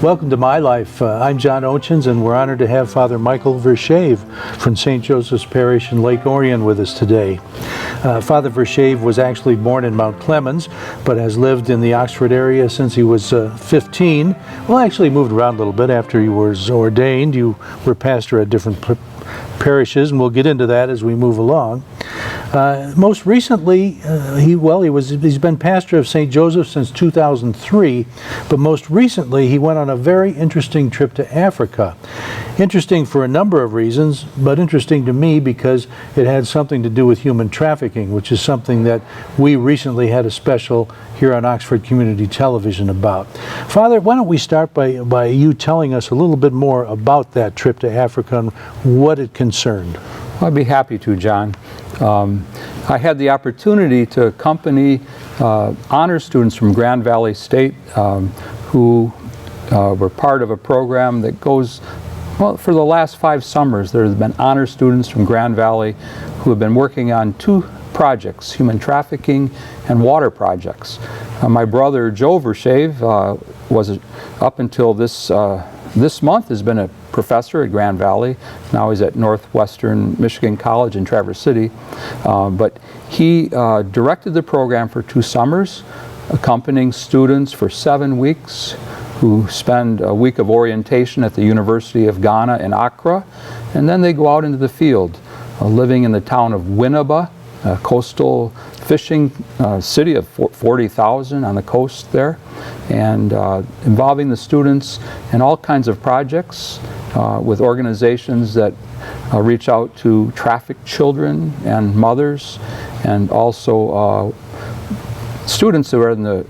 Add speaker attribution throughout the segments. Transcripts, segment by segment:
Speaker 1: Welcome to My Life. I'm John Ochins, and we're honored to have Father Michael Verschaeve from St. Joseph's Parish in Lake Orion with us today. Father Verschaeve was actually born in Mount Clemens, but has lived in the Oxford area since he was 15. Well, actually moved around a little bit after he was ordained. You were pastor at different parishes, and we'll get into that as we move along. Most recently, he's been pastor of St. Joseph since 2003, but most recently he went on a very interesting trip to Africa. Interesting for a number of reasons, but interesting to me because it had something to do with human trafficking, which is something that we recently had a special here on Oxford Community Television about. Father, why don't we start by you telling us a little bit more about that trip to Africa and what it concerned.
Speaker 2: I'd be happy to, John. I had the opportunity to accompany honor students from Grand Valley State who were part of a program that goes, well, for the last 5 summers there have been honor students from Grand Valley who have been working on 2 projects, human trafficking and water projects. My brother Joe Verschaeve was up until this month has been a professor at Grand Valley. Now he's at Northwestern Michigan College in Traverse City. But he directed the program for 2 summers, accompanying students for 7 weeks who spend a week of orientation at the University of Ghana in Accra, and then they go out into the field, living in the town of Winneba, a coastal fishing city of 40,000 on the coast there, and involving the students in all kinds of projects with organizations that reach out to trafficked children and mothers, and also students who are in the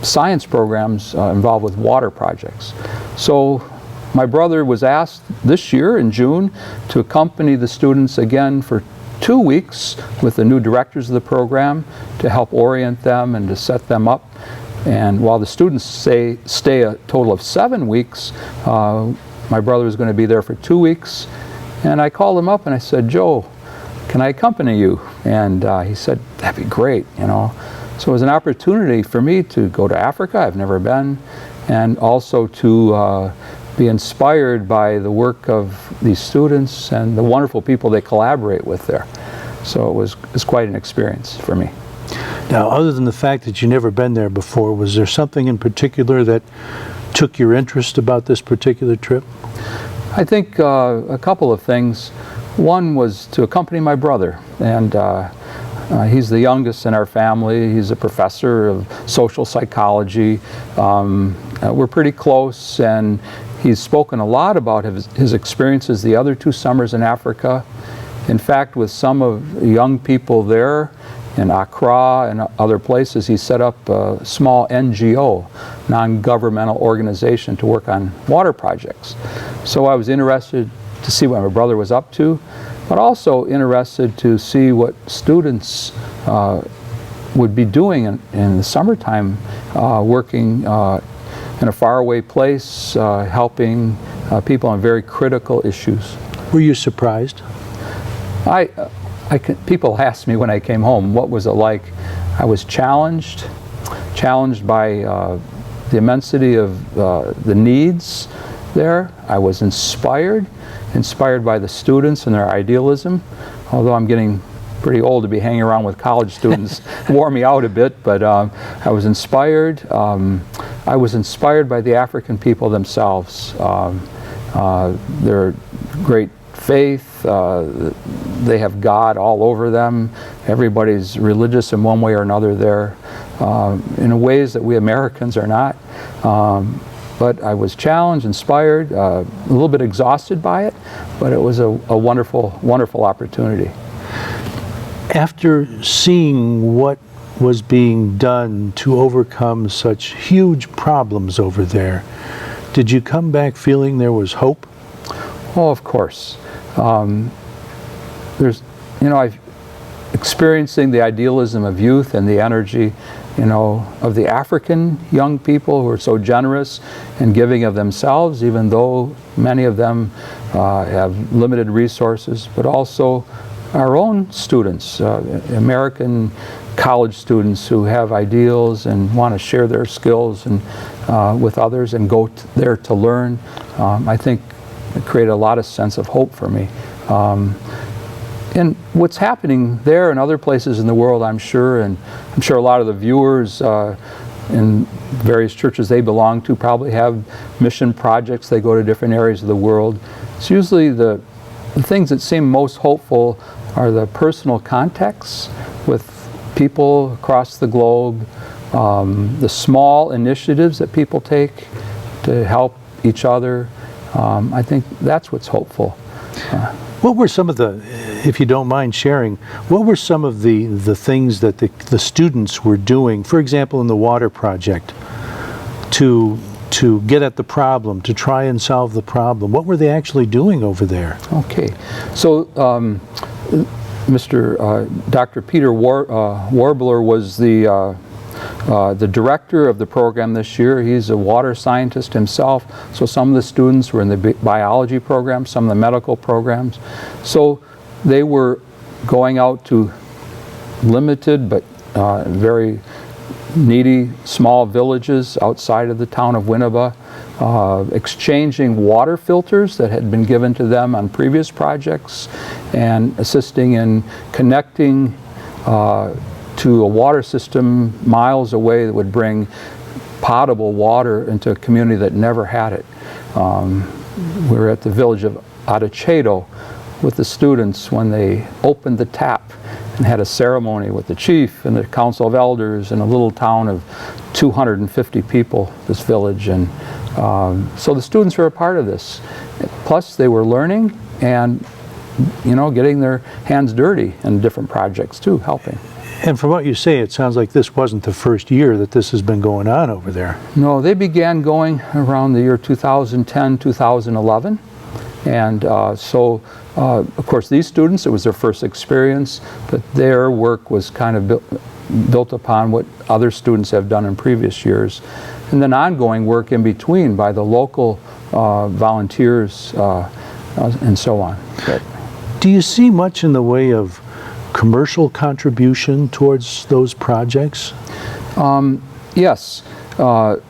Speaker 2: science programs involved with water projects. So my brother was asked this year in June to accompany the students again for 2 weeks with the new directors of the program to help orient them and to set them up. And while the students stay a total of 7 weeks, my brother was going to be there for 2 weeks. And I called him up and I said, "Joe, can I accompany you?" And he said, "That'd be great, you know." So it was an opportunity for me to go to Africa. I've never been, and also to be inspired by the work of these students and the wonderful people they collaborate with there. So it's quite an experience for me.
Speaker 1: Now, other than the fact that you've never been there before, was there something in particular that took your interest about this particular trip?
Speaker 2: I think a couple of things. One was to accompany my brother, and he's the youngest in our family. He's a professor of social psychology. We're pretty close, and he's spoken a lot about his experiences the other 2 summers in Africa. In fact, with some of the young people there in Accra and other places, he set up a small NGO, non-governmental organization, to work on water projects. So I was interested to see what my brother was up to, but also interested to see what students would be doing in the summertime, working in a faraway place, helping people on very critical issues.
Speaker 1: Were you surprised?
Speaker 2: People asked me when I came home, what was it like? I was challenged by the immensity of the needs there. I was inspired by the students and their idealism, although I'm getting pretty old to be hanging around with college students. Wore me out a bit, but I was inspired. I was inspired by the African people themselves. Their great faith, they have God all over them. Everybody's religious in one way or another there, in ways that we Americans are not. But I was challenged, inspired, a little bit exhausted by it, but it was a wonderful, wonderful opportunity.
Speaker 1: After seeing what was being done to overcome such huge problems over there, did you come back feeling there was hope?
Speaker 2: Oh, of course. I've experiencing the idealism of youth and the energy, of the African young people who are so generous and giving of themselves, even though many of them have limited resources, but also our own students, American college students who have ideals and want to share their skills and with others and go there to learn. I think it created a lot of sense of hope for me. And what's happening there and other places in the world, I'm sure, and I'm sure a lot of the viewers in various churches they belong to probably have mission projects. They go to different areas of the world. It's usually the things that seem most hopeful are the personal contacts with people across the globe, the small initiatives that people take to help each other. I think that's what's hopeful.
Speaker 1: What were some of the, if you don't mind sharing, what were some of the things that the students were doing, for example, in the water project, to get at the problem, to try and solve the problem? What were they actually doing over there?
Speaker 2: Okay, so Dr. Peter Warbler was the director of the program this year. He's a water scientist himself, so some of the students were in the biology program, some of the medical programs. So they were going out to limited but very needy small villages outside of the town of Winneba, exchanging water filters that had been given to them on previous projects and assisting in connecting to a water system miles away that would bring potable water into a community that never had it. We were at the village of Untitled with the students when they opened the tap and had a ceremony with the chief and the council of elders in a little town of 250 people, this village. And so the students were a part of this. Plus they were learning and, you know, getting their hands dirty in different projects too, helping.
Speaker 1: And from what you say, it sounds like this wasn't the first year that this has been going on over there.
Speaker 2: No, they began going around the year 2010, 2011. And so, of course, these students, it was their first experience, but their work was kind of built upon what other students have done in previous years. And then ongoing work in between by the local volunteers and so on. But,
Speaker 1: do you see much in the way of commercial contribution towards those projects?
Speaker 2: Yes. The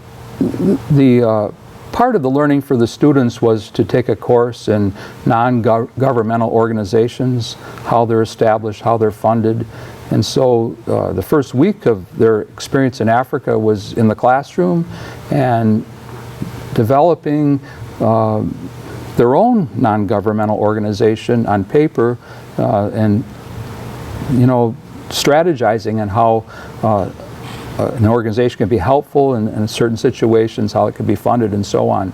Speaker 2: part of the learning for the students was to take a course in non-governmental organizations, how they're established, how they're funded. And so the first week of their experience in Africa was in the classroom and developing their own non-governmental organization on paper and, you know, strategizing on how an organization can be helpful in certain situations, how it can be funded, and so on.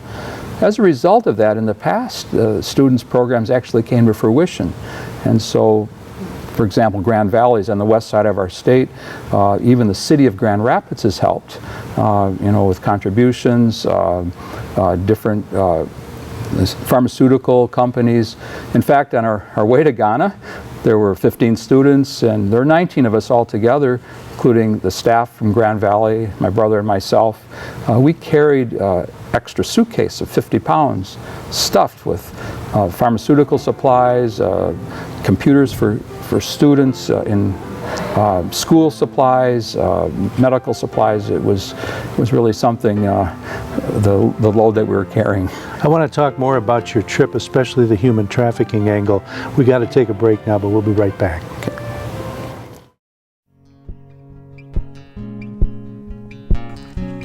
Speaker 2: As a result of that, in the past, students' programs actually came to fruition. And so, for example, Grand Valley is on the west side of our state. Even the city of Grand Rapids has helped, you know, with contributions, different pharmaceutical companies. In fact, on our way to Ghana, there were 15 students, and there are 19 of us all together, including the staff from Grand Valley, my brother and myself. We carried extra suitcase of 50 pounds stuffed with pharmaceutical supplies, computers for students, in school supplies, medical supplies. It was really something, the load that we were carrying.
Speaker 1: I want to talk more about your trip, especially the human trafficking angle. We got to take a break now, but we'll be right back. Okay.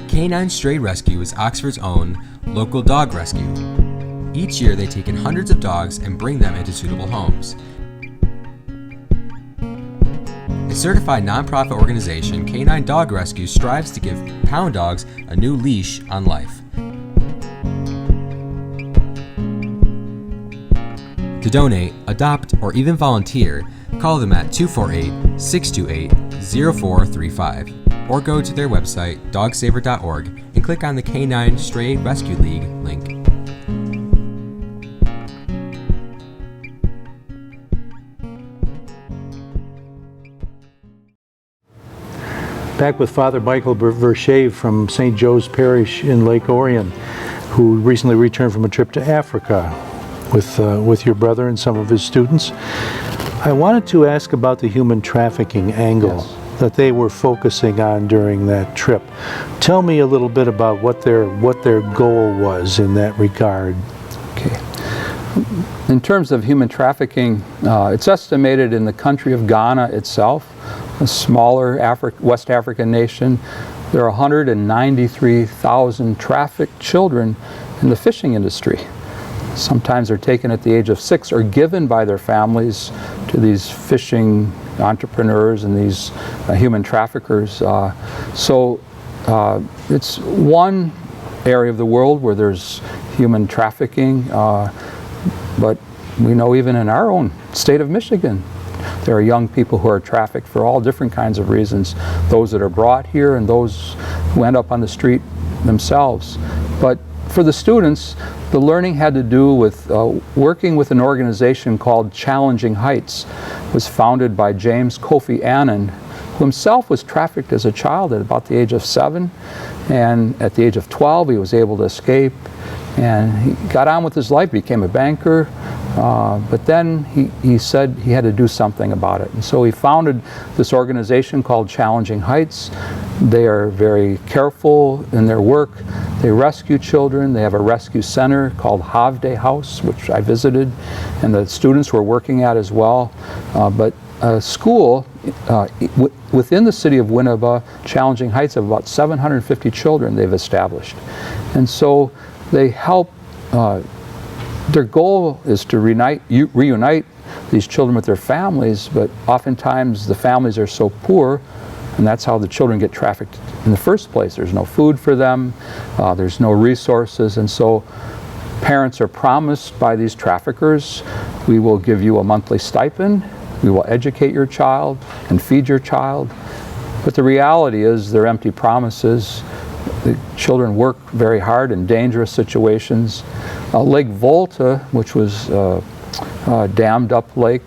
Speaker 3: Canine Stray Rescue is Oxford's own local dog rescue. Each year they take in hundreds of dogs and bring them into suitable homes. A certified nonprofit organization, Canine Dog Rescue strives to give pound dogs a new leash on life. To donate, adopt, or even volunteer, call them at 248-628-0435 or go to their website, dogsaver.org, and click on the Canine Stray Rescue League link.
Speaker 1: Back with Father Michael Verschaeve from St. Joe's Parish in Lake Orion, who recently returned from a trip to Africa with your brother and some of his students. I wanted to ask about the human trafficking angle that they were focusing on during that trip. Tell me a little bit about what their goal was in that regard.
Speaker 2: Okay. In terms of human trafficking, it's estimated in the country of Ghana itself, a smaller West African nation, there are 193,000 trafficked children in the fishing industry. Sometimes they're taken at the age of 6 or given by their families to these fishing entrepreneurs and these human traffickers. It's one area of the world where there's human trafficking, but we know even in our own state of Michigan, there are young people who are trafficked for all different kinds of reasons, those that are brought here and those who end up on the street themselves. But for the students, the learning had to do with working with an organization called Challenging Heights. It was founded by James Kofi Annan, who himself was trafficked as a child at about the age of 7, and at the age of 12 he was able to escape, and he got on with his life, became a banker, but then he said he had to do something about it. And so he founded this organization called Challenging Heights. They are very careful in their work. They rescue children. They have a rescue center called Havde House, which I visited, and the students were working at as well. But a school within the city of Winneba, Challenging Heights, have about 750 children they've established. And so they help, their goal is to reunite these children with their families, but oftentimes the families are so poor, and that's how the children get trafficked in the first place. There's no food for them, there's no resources, and so parents are promised by these traffickers, we will give you a monthly stipend, we will educate your child and feed your child. But the reality is they're empty promises. The children work very hard in dangerous situations. Lake Volta, which was a dammed up lake,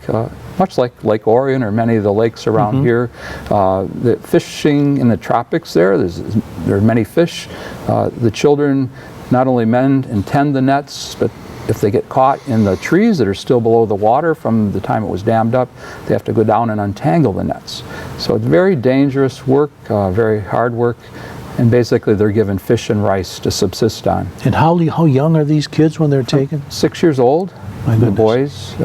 Speaker 2: much like Lake Orion or many of the lakes around here. The fishing in the tropics there are many fish. The children not only mend and tend the nets, but if they get caught in the trees that are still below the water from the time it was dammed up, they have to go down and untangle the nets. So it's very dangerous work, very hard work, and basically they're given fish and rice to subsist on.
Speaker 1: And how young are these kids when they're taken?
Speaker 2: 6 years old. The boys,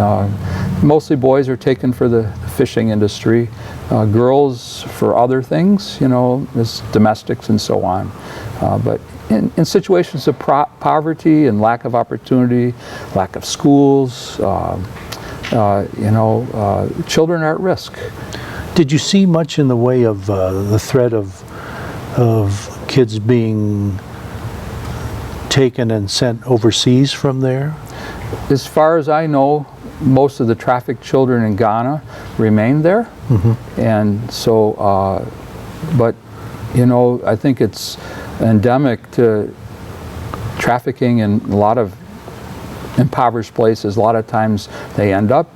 Speaker 2: mostly boys, are taken for the fishing industry. Girls for other things, you know, as domestics and so on. But in situations of poverty and lack of opportunity, lack of schools, children are at risk.
Speaker 1: Did you see much in the way of the threat of kids being taken and sent overseas from there?
Speaker 2: As far as I know, most of the trafficked children in Ghana remain there. And so, but you know, I think it's endemic to trafficking in a lot of impoverished places. A lot of times they end up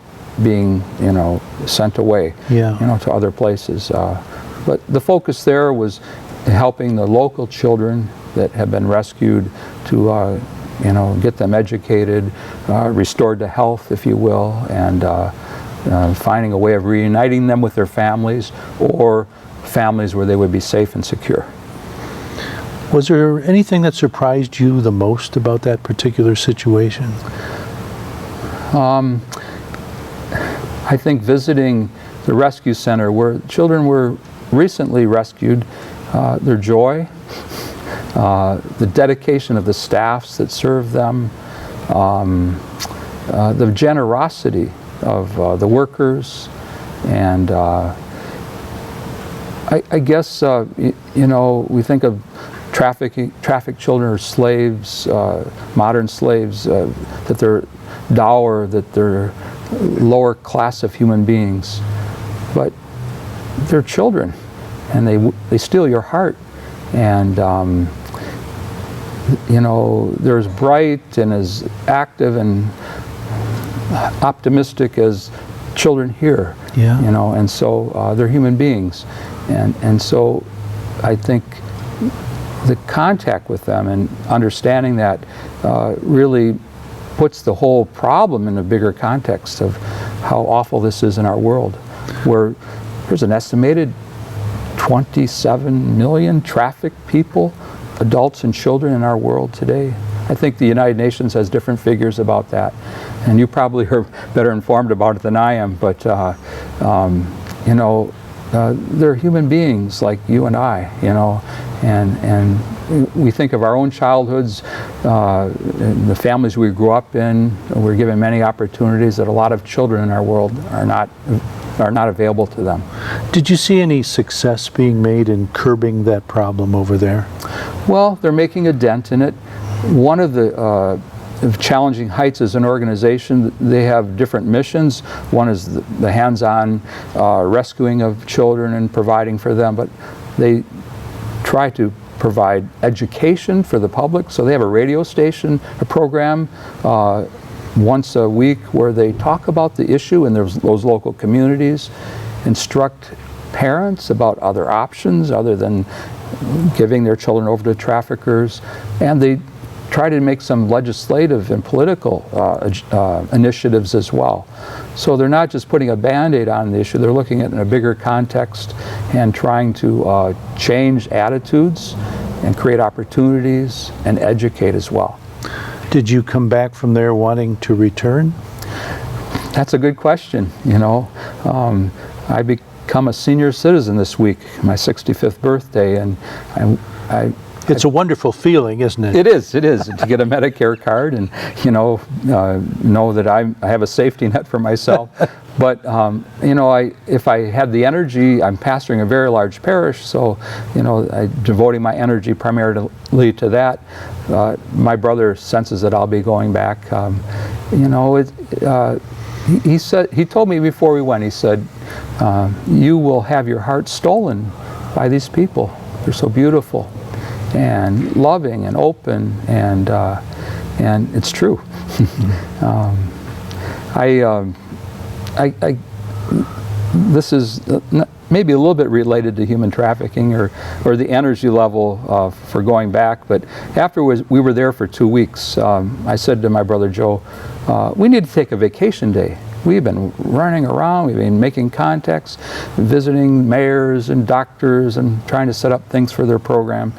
Speaker 2: being, you know, sent away, you know, to other places. But the focus there was helping the local children that have been rescued to you know, get them educated, restored to health, if you will, and finding a way of reuniting them with their families or families where they would be safe and secure.
Speaker 1: Was there anything that surprised you the most about that particular situation?
Speaker 2: I think visiting the rescue center where children were recently rescued, their joy, the dedication of the staffs that serve them, the generosity of the workers, and I guess you know, we think of trafficked children or slaves, modern slaves, that they're dour, that they're lower class of human beings, but they're children, and they steal your heart. And you know, they're as bright and as active and optimistic as children here. You know, and so they're human beings, and so I think the contact with them and understanding that really puts the whole problem in a bigger context of how awful this is in our world, where there's an estimated 27 million trafficked people, adults and children in our world today. I think the United Nations has different figures about that, and you probably are better informed about it than I am, but you know, they're human beings like you and I, you know, and we think of our own childhoods, the families we grew up in. We're given many opportunities that a lot of children in our world are not available to them.
Speaker 1: Did you see any success being made in curbing that problem over there?
Speaker 2: Well, they're making a dent in it. One of the Challenging Heights as an organization, they have different missions. One is the hands-on rescuing of children and providing for them, but they try to provide education for the public. So they have a radio station, a program once a week where they talk about the issue in those local communities, instruct parents about other options other than giving their children over to traffickers, and they try to make some legislative and political initiatives as well. So they're not just putting a Band-Aid on the issue, they're looking at it in a bigger context and trying to change attitudes and create opportunities and educate as well.
Speaker 1: Did you come back from there wanting to return?
Speaker 2: That's a good question. You know, I become a senior citizen this week, my 65th birthday, and
Speaker 1: it's a wonderful feeling, isn't it?
Speaker 2: It is to get a Medicare card and, you know that I have a safety net for myself. But, you know, if I had the energy, I'm pastoring a very large parish, so, you know, I'm devoting my energy primarily to that. My brother senses that I'll be going back. You know, he told me before we went, he said, you will have your heart stolen by these people. They're so beautiful and loving and open, and it's true. This is maybe a little bit related to human trafficking or the energy level for going back, but afterwards we were there for 2 weeks. I said to my brother Joe, we need to take a vacation day. We've been running around, we've been making contacts, visiting mayors and doctors and trying to set up things for their program.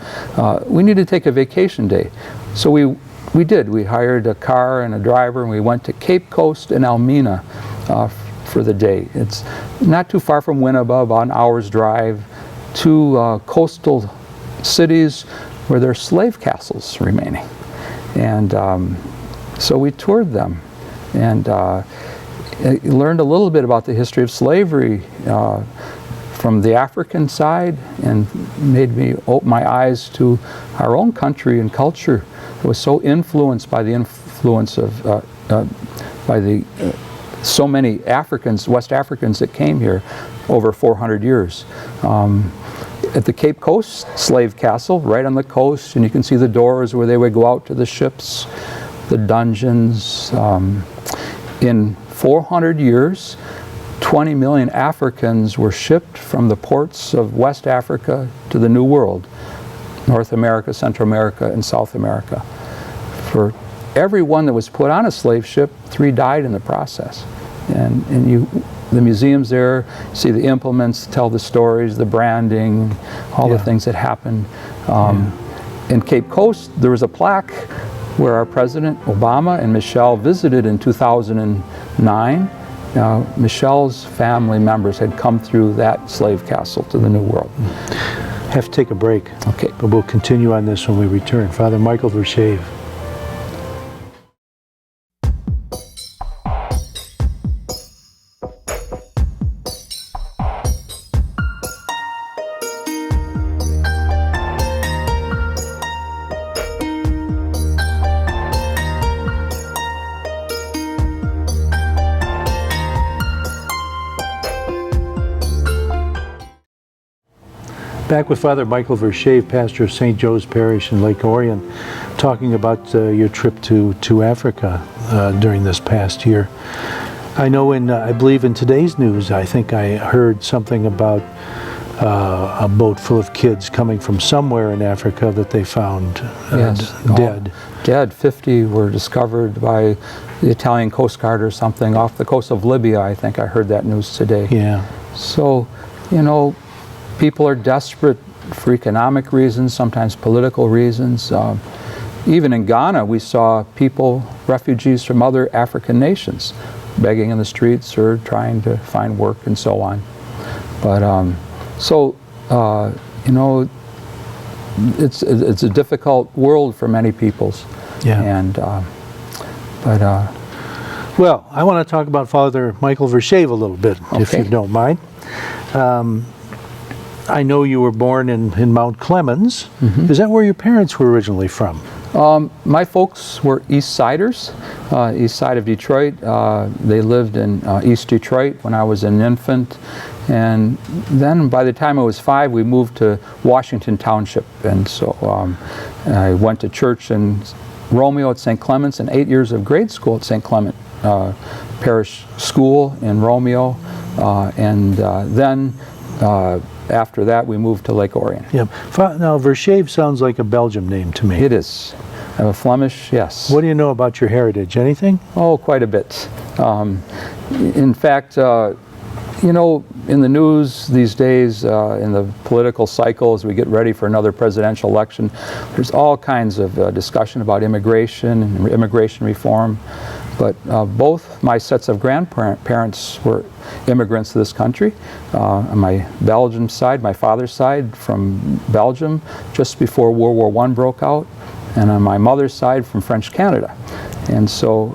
Speaker 2: We need to take a vacation day. So we did. We hired a car and a driver, and we went to Cape Coast and Elmina for the day. It's not too far from Winneba, about an hour's drive, to coastal cities where there are slave castles remaining. And so we toured them and learned a little bit about the history of slavery from the African side, and made me open my eyes to our own country and culture. It was so influenced by the influence of so many Africans, West Africans that came here over 400 years. At the Cape Coast slave castle, right on the coast, and you can see the doors where they would go out to the ships, the dungeons. In 400 years, 20 million Africans were shipped from the ports of West Africa to the New World, North America, Central America, and South America. For every one that was put on a slave ship, 3 died in the process. And the museums there, see the implements, tell the stories, the branding, all the things that happened. In Cape Coast, there was a plaque where our President Obama and Michelle visited in 2009. Michelle's family members had come through that slave castle to the New World.
Speaker 1: Have to take a break.
Speaker 2: Okay.
Speaker 1: But we'll continue on this when we return. Father Michael Verschaeve. Back with Father Michael Verschaeve, pastor of St. Joe's Parish in Lake Orion, talking about your trip to Africa during this past year. I know I believe in today's news, I think I heard something about a boat full of kids coming from somewhere in Africa that they found dead.
Speaker 2: Dead. 50 were discovered by the Italian Coast Guard or something off the coast of Libya. I think I heard that news today.
Speaker 1: Yeah.
Speaker 2: So, you know, people are desperate for economic reasons, sometimes political reasons. Even in Ghana, we saw people, refugees from other African nations, begging in the streets or trying to find work and so on. But you know, it's a difficult world for many peoples.
Speaker 1: Yeah.
Speaker 2: And
Speaker 1: Well, I want to talk about Father Michael Verschaeve a little bit, if
Speaker 2: Okay.
Speaker 1: you don't mind. I know you were born in Mount Clemens. Is that where your parents were originally from?
Speaker 2: My folks were East Siders, east side of Detroit. They lived in East Detroit when I was an infant. And then by the time I was 5, we moved to Washington Township. And so I went to church in Romeo at St. Clement's and 8 years of grade school at St. Clement Parish School in Romeo. Then after that, we moved to Lake Orion.
Speaker 1: Yeah. Now, Verschaeve sounds like a Belgian name to me.
Speaker 2: It is. A Flemish, yes.
Speaker 1: What do you know about your heritage? Anything?
Speaker 2: Oh, quite a bit. In fact, you know, in the news these days, in the political cycle, as we get ready for another presidential election, there's all kinds of discussion about immigration and immigration reform. But both my sets of grandparents were immigrants to this country. On my Belgian side, my father's side, from Belgium, just before World War I broke out. And on my mother's side, from French Canada. And so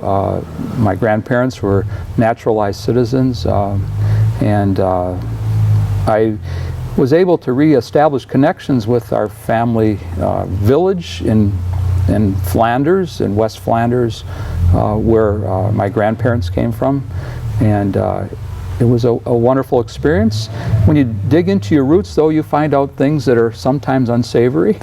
Speaker 2: my grandparents were naturalized citizens. I was able to re-establish connections with our family village in Flanders, in West Flanders, where my grandparents came from. And it was a wonderful experience. When you dig into your roots, though, you find out things that are sometimes unsavory.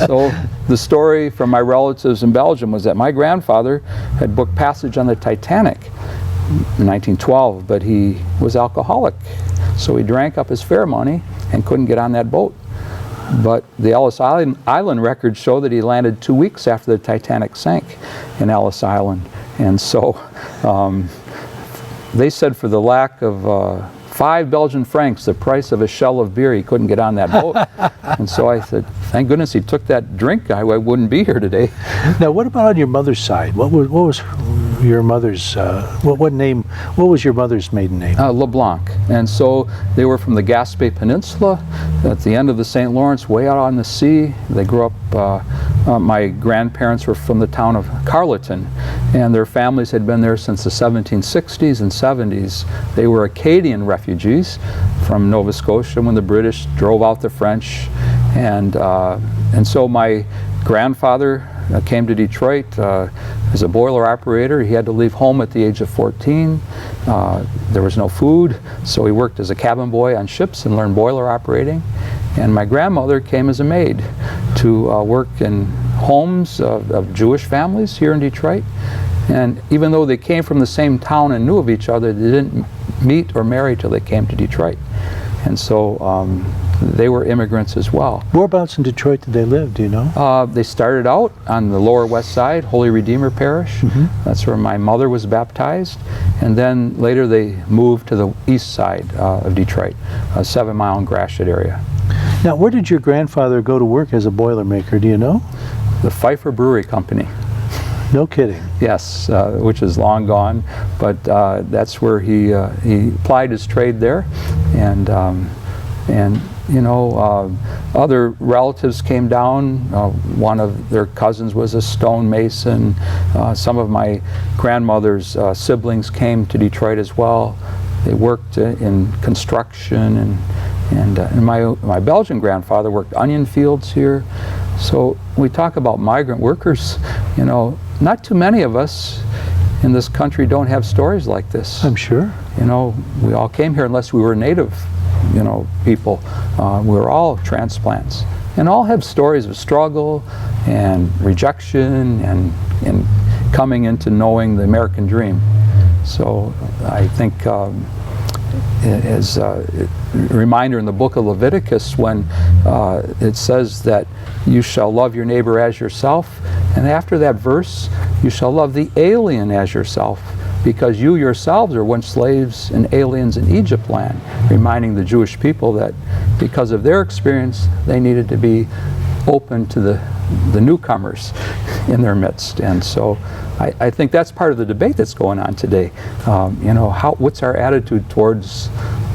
Speaker 2: So the story from my relatives in Belgium was that my grandfather had booked passage on the Titanic in 1912, but he was alcoholic. So he drank up his fare money and couldn't get on that boat. But the Ellis Island records show that he landed 2 weeks after the Titanic sank in Ellis Island. And so they said for the lack of 5 Belgian francs, the price of a shell of beer, he couldn't get on that boat. And so I said, thank goodness he took that drink. I wouldn't be here today.
Speaker 1: Now, what about on your mother's side? What was your mother's, what was your mother's maiden name?
Speaker 2: LeBlanc. And so they were from the Gaspé Peninsula at the end of the St. Lawrence, way out on the sea. They grew up, my grandparents were from the town of Carleton, and their families had been there since the 1760s and 70s. They were Acadian refugees from Nova Scotia when the British drove out the French. And so my grandfather came to Detroit as a boiler operator. He had to leave home at the age of 14. There was no food, so he worked as a cabin boy on ships and learned boiler operating. And my grandmother came as a maid to work in homes of Jewish families here in Detroit. And even though they came from the same town and knew of each other, they didn't meet or marry till they came to Detroit. And so they were immigrants as well.
Speaker 1: Whereabouts in Detroit did they live, do you know?
Speaker 2: They started out on the Lower West Side, Holy Redeemer Parish. That's where my mother was baptized. And then later they moved to the east side of Detroit, a 7 Mile and Gratiot area.
Speaker 1: Now, where did your grandfather go to work as a Boilermaker, do you know?
Speaker 2: The Pfeiffer Brewery Company.
Speaker 1: No kidding.
Speaker 2: Yes, which is long gone, but that's where he applied his trade there. And you know, other relatives came down. One of their cousins was a stonemason. Some of my grandmother's siblings came to Detroit as well. They worked in construction, and my Belgian grandfather worked onion fields here. So we talk about migrant workers, you know, not too many of us in this country don't have stories like this.
Speaker 1: I'm sure.
Speaker 2: You know, we all came here unless we were native, you know, people. We're all transplants, and all have stories of struggle and rejection and coming into knowing the American dream. So I think as a reminder in the book of Leviticus, when it says that you shall love your neighbor as yourself, and after that verse You shall love the alien as yourself, because you yourselves are once slaves and aliens in Egypt land, reminding the Jewish people that because of their experience, they needed to be open to the newcomers in their midst. And so I think that's part of the debate that's going on today. You know, what's our attitude towards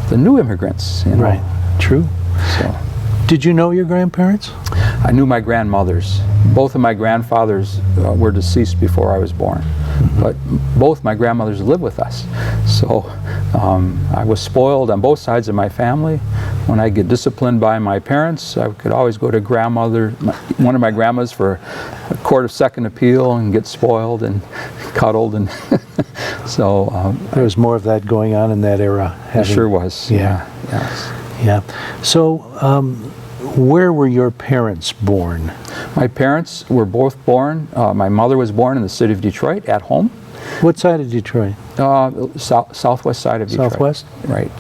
Speaker 2: the new immigrants? You know?
Speaker 1: Right, true.
Speaker 2: So,
Speaker 1: did you know your grandparents?
Speaker 2: I knew my grandmothers. Both of my grandfathers were deceased before I was born, but both my grandmothers lived with us. So I was spoiled on both sides of my family. When I get disciplined by my parents, I could always go to one of my grandmas for a court of second appeal and get spoiled and cuddled, and so
Speaker 1: there was more of that going on in that era.
Speaker 2: There sure was.
Speaker 1: Yeah.
Speaker 2: Yes.
Speaker 1: Yeah. So where were your parents born?
Speaker 2: My parents were both born. My mother was born in the city of Detroit at home.
Speaker 1: What side of Detroit?
Speaker 2: Southwest side of Detroit.
Speaker 1: Southwest?
Speaker 2: Right.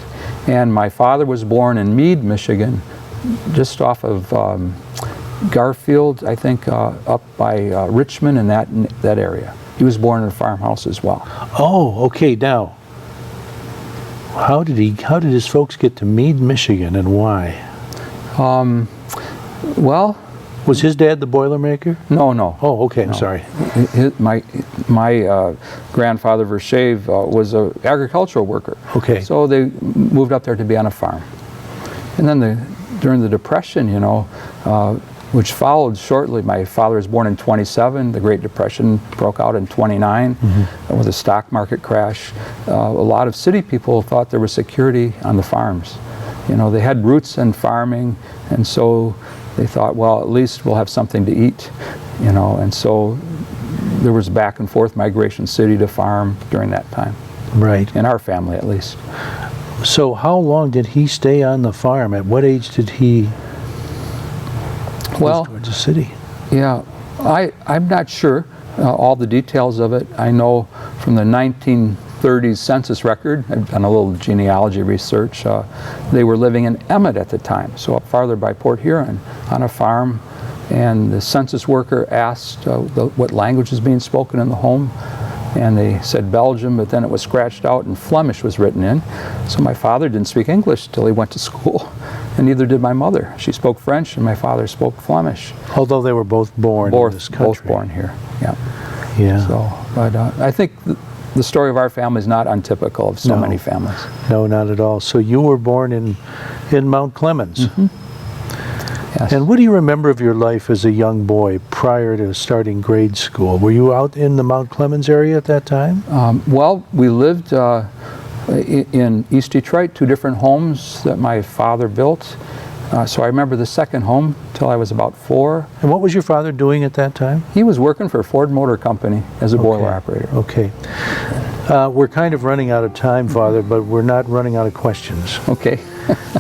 Speaker 2: And my father was born in Meade, Michigan, just off of Garfield, I think, up by Richmond and that area. He was born in a farmhouse as well.
Speaker 1: Oh, okay. Now, how did his folks get to Meade, Michigan, and why?
Speaker 2: Well,
Speaker 1: was his dad the Boilermaker?
Speaker 2: No.
Speaker 1: Oh, okay. I'm
Speaker 2: No.
Speaker 1: sorry.
Speaker 2: My grandfather Verschaeve was an agricultural worker.
Speaker 1: Okay.
Speaker 2: So they moved up there to be on a farm. And then during the Depression, you know, which followed shortly, my father was born in 27. The Great Depression broke out in 29 with a stock market crash. A lot of city people thought there was security on the farms. You know, they had roots in farming, and so they thought, well, at least we'll have something to eat, you know, and so there was back and forth migration, city to farm during that time.
Speaker 1: Right.
Speaker 2: In our family, at least.
Speaker 1: So how long did he stay on the farm? At what age did he move towards the city?
Speaker 2: Yeah, I'm not sure all the details of it. I know from the 1930s census record, I've done a little genealogy research, they were living in Emmett at the time, so up farther by Port Huron on a farm, and the census worker asked what language is being spoken in the home, and they said Belgium, but then it was scratched out and Flemish was written in. So my father didn't speak English till he went to school, and neither did my mother. She spoke French and my father spoke Flemish.
Speaker 1: Although they were both born in this country.
Speaker 2: Both born here, yeah.
Speaker 1: Yeah.
Speaker 2: So, but I think the story of our family is not untypical of so many families.
Speaker 1: No, not at all. So you were born in Mount Clemens.
Speaker 2: Yes.
Speaker 1: And what do you remember of your life as a young boy prior to starting grade school? Were you out in the Mount Clemens area at that time?
Speaker 2: Well, we lived in East Detroit, 2 different homes that my father built. So I remember the second home till I was about 4.
Speaker 1: And what was your father doing at that time?
Speaker 2: He was working for Ford Motor Company as a boiler operator.
Speaker 1: Okay. We're kind of running out of time, Father, but we're not running out of questions.
Speaker 2: Okay.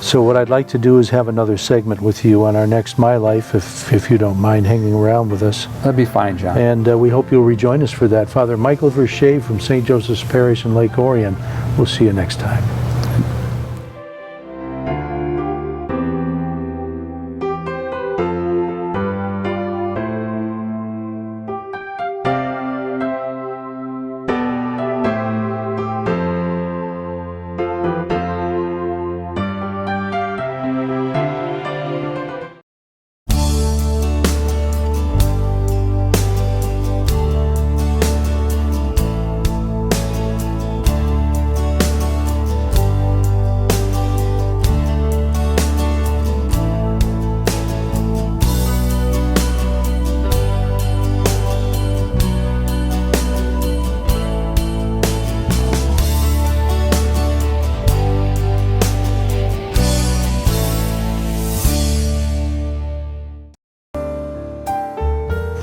Speaker 1: So what I'd like to do is have another segment with you on our next My Life, if you don't mind hanging around with us.
Speaker 2: That'd be fine, John.
Speaker 1: And we hope you'll rejoin us for that. Father Michael Verschaeve from St. Joseph's Parish in Lake Orion. We'll see you next time.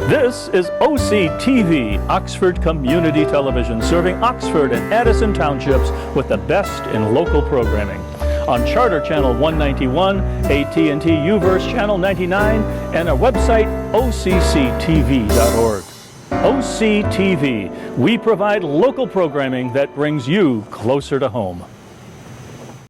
Speaker 4: This is OCTV, Oxford Community Television, serving Oxford and Addison Townships with the best in local programming. On Charter Channel 191, AT&T UVerse Channel 99, and our website, OCCTV.org. OCTV, we provide local programming that brings you closer to home.